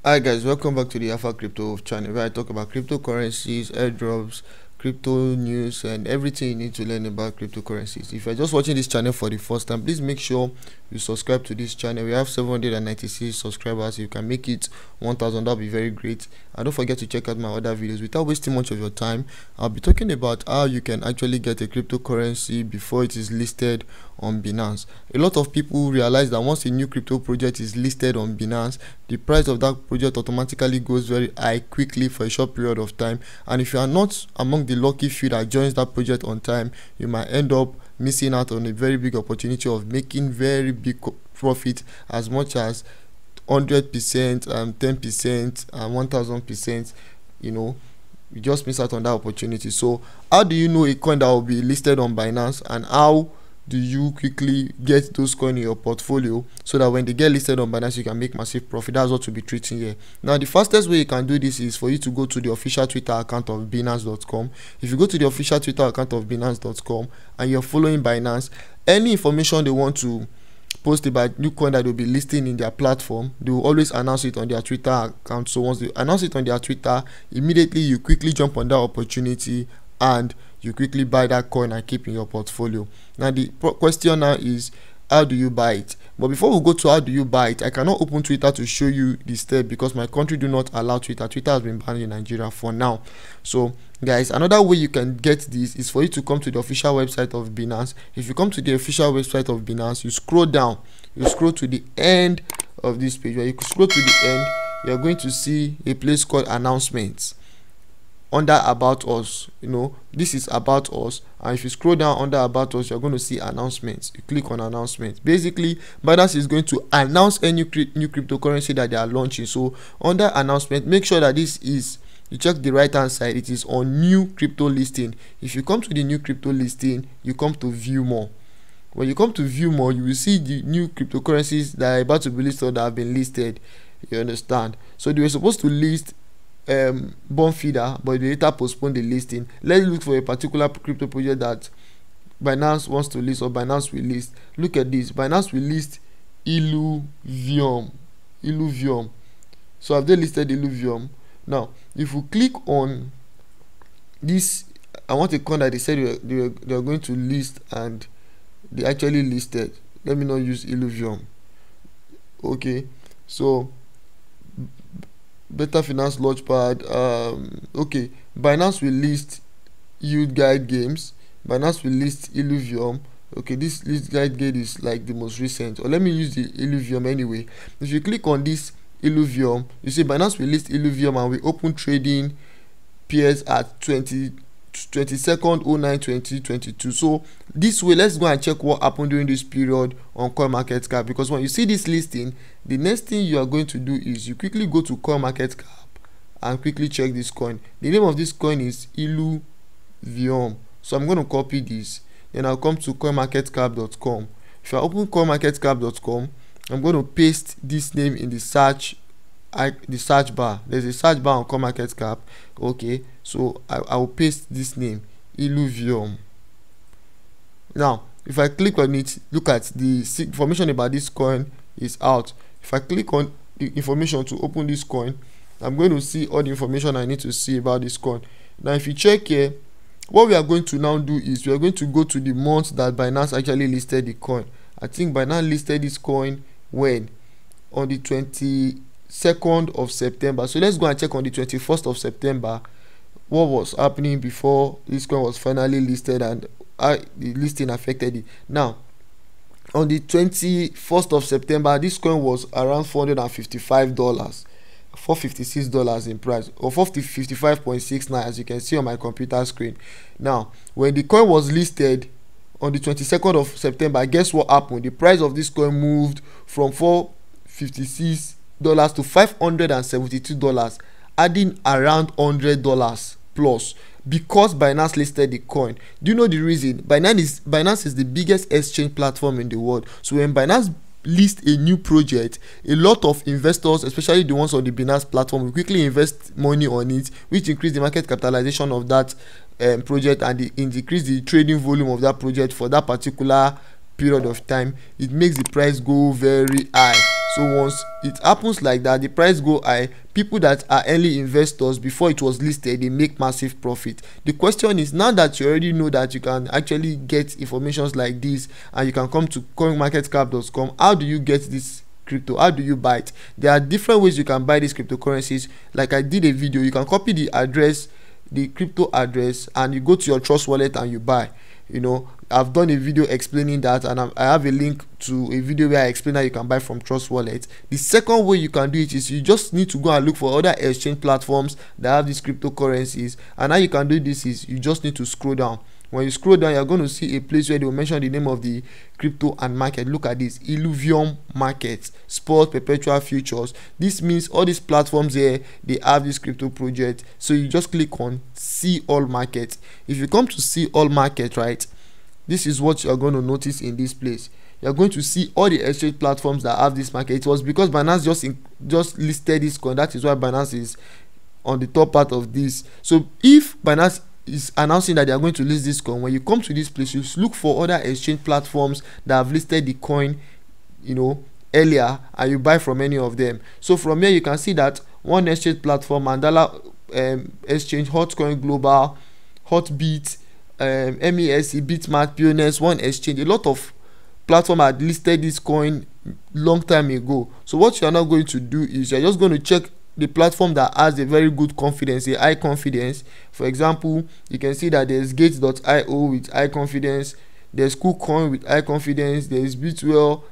Hi guys, welcome back to the Alpha Crypto channel where I talk about cryptocurrencies, airdrops, crypto news and everything you need to learn about cryptocurrencies. If you're just watching this channel for the first time, please make sure you subscribe to this channel. We have 796 subscribers. If you can make it 1000, that'll be very great. And don't forget to check out my other videos. Without wasting much of your time, I'll be talking about how you can actually get a cryptocurrency before it is listed on Binance. A lot of people realize that once a new crypto project is listed on Binance, the price of that project automatically goes very high quickly for a short period of time, and if you are not among the lucky few that joins that project on time, you might end up missing out on a very big opportunity of making very big profit, as much as 100%, 10% and 1000%. You just miss out on that opportunity. So how do you know a coin that will be listed on Binance, and how do you quickly get those coins in your portfolio so that when they get listed on Binance you can make massive profit? That's what we'll be treating here. Now, the fastest way you can do this is for you to go to the official Twitter account of Binance.com. If you go to the official Twitter account of Binance.com and you're following Binance, any information they want to post about new coin that they'll be listing in their platform, they will always announce it on their Twitter account. So once they announce it on their Twitter, immediately you quickly jump on that opportunity and you quickly buy that coin and keep in your portfolio. Now the question now is, how do you buy it? But before we go to how do you buy it, I cannot open Twitter to show you the step because my country do not allow Twitter. Twitter has been banned in Nigeria for now. So guys, another way you can get this is for you to come to the official website of Binance. If you come to the official website of Binance, you scroll down, you scroll to the end of this page. Where you scroll to the end, you're going to see a place called announcements. Under about us, this is about us, and if you scroll down under about us, you're going to see announcements. You click on announcements. Basically, Binance is going to announce any new cryptocurrency that they are launching. So under announcement, make sure that this is, you check the right hand side, it is on new crypto listing. If you come to the new crypto listing, you come to view more. When you come to view more, you will see the new cryptocurrencies that are about to be listed or that have been listed. You understand? So they were supposed to list Bonfida, but they later postponed the listing. Let's look for a particular crypto project that Binance wants to list, or Binance will list. Look at this. Binance will list Illuvium. So have they listed Illuvium? Now if we click on this, I want a coin that they said they are going to list, and they actually listed. Let me not use Illuvium. Okay, so Beta Finance Launchpad. Okay, Binance will list Yield Guide Games. Binance will list Illuvium. Okay, this list guide game is like the most recent, or let me use the Illuvium anyway. If you click on this Illuvium, you see Binance will list Illuvium, and we open trading pairs at 22nd/09/2022. So this way, let's go and check what happened during this period on CoinMarketCap, because when you see this listing, the next thing you are going to do is you quickly go to CoinMarketCap and quickly check this coin. The name of this coin is Illuvium. So I'm going to copy this, then I'll come to coinmarketcap.com. If I open coinmarketcap.com, I'm going to paste this name in the search bar. There's a search bar on CoinMarketCap. Okay, so I will paste this name, Illuvium. Now if I click on it, look at the information about this coin is out. If I click on the information to open this coin, I'm going to see all the information I need to see about this coin. Now if you check here, what we are going to now do is we are going to go to the month that Binance actually listed the coin. I think Binance listed this coin when? On the 22nd of September. So let's go and check on the 21st of September what was happening before this coin was finally listed and the listing affected it. Now on the 21st of September, this coin was around $455, $456 in price, or 455.69, as you can see on my computer screen. Now when the coin was listed on the 22nd of September, guess what happened? The price of this coin moved from $456 to $572, adding around $100 plus, because Binance listed the coin. Do you know the reason? Binance is the biggest exchange platform in the world. So when Binance lists a new project, a lot of investors, especially the ones on the Binance platform, will quickly invest money on it, which increase the market capitalization of that project, and increase the trading volume of that project for that particular period of time. It makes the price go very high. So once it happens like that, the price go high, people that are early investors before it was listed, they make massive profit. The question is, now that you already know that you can actually get informations like this and you can come to coinmarketcap.com, how do you get this crypto? How do you buy it? There are different ways you can buy these cryptocurrencies. Like I did a video, you can copy the address, the crypto address, and you go to your Trust wallet and you buy. You know, I've done a video explaining that, and I have a link to a video where I explain how you can buy from Trust wallet. The second way you can do it is you just need to go and look for other exchange platforms that have these cryptocurrencies. And how you can do this is you just need to scroll down. When you scroll down, you're going to see a place where they will mention the name of the crypto and market. Look at this: Illuvium Market, Spot, Perpetual Futures. This means all these platforms here, they have this crypto project. So you just click on See All Market. If you come to See All Market, right, this is what you're going to notice in this place. You're going to see all the exchange platforms that have this market. It was because Binance just listed this coin. That is why Binance is on the top part of this. So if Binance is announcing that they are going to list this coin, when you come to this place, you look for other exchange platforms that have listed the coin, you know, earlier, and you buy from any of them. So from here you can see that one exchange platform, Mandala exchange, Hotcoin Global, Hotbit, MESC, Bitmart, Pioneers, One Exchange, a lot of platform had listed this coin long time ago. So what you are now going to do is you're just going to check the platform that has a very good confidence, a high confidence. For example, you can see that there's gates.io with high confidence, there's KuCoin with high confidence, there's Bitwell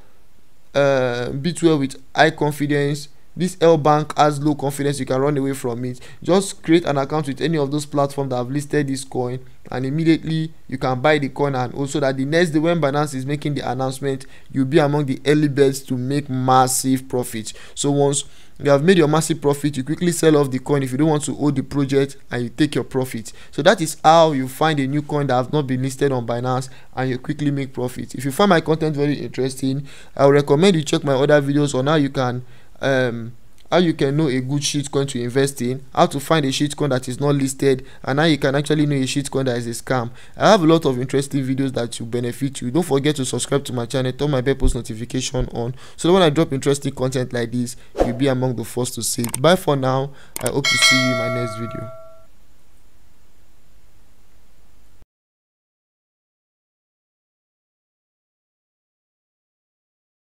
with high confidence. This L Bank has low confidence, you can run away from it. Just create an account with any of those platforms that have listed this coin, and immediately you can buy the coin. And also that the next day when Binance is making the announcement, you'll be among the early birds to make massive profit. So once you have made your massive profit, you quickly sell off the coin if you don't want to hold the project, and you take your profit. So that is how you find a new coin that have not been listed on Binance, and you quickly make profit. If you find my content very interesting, I would recommend you check my other videos on how you can know a good shitcoin to invest in, how to find a shitcoin that is not listed, and how you can actually know a shitcoin that is a scam. I have a lot of interesting videos that will benefit you. Don't forget to subscribe to my channel, turn my bell post notification on, so that when I drop interesting content like this, you'll be among the first to see it. Bye for now. I hope to see you in my next video.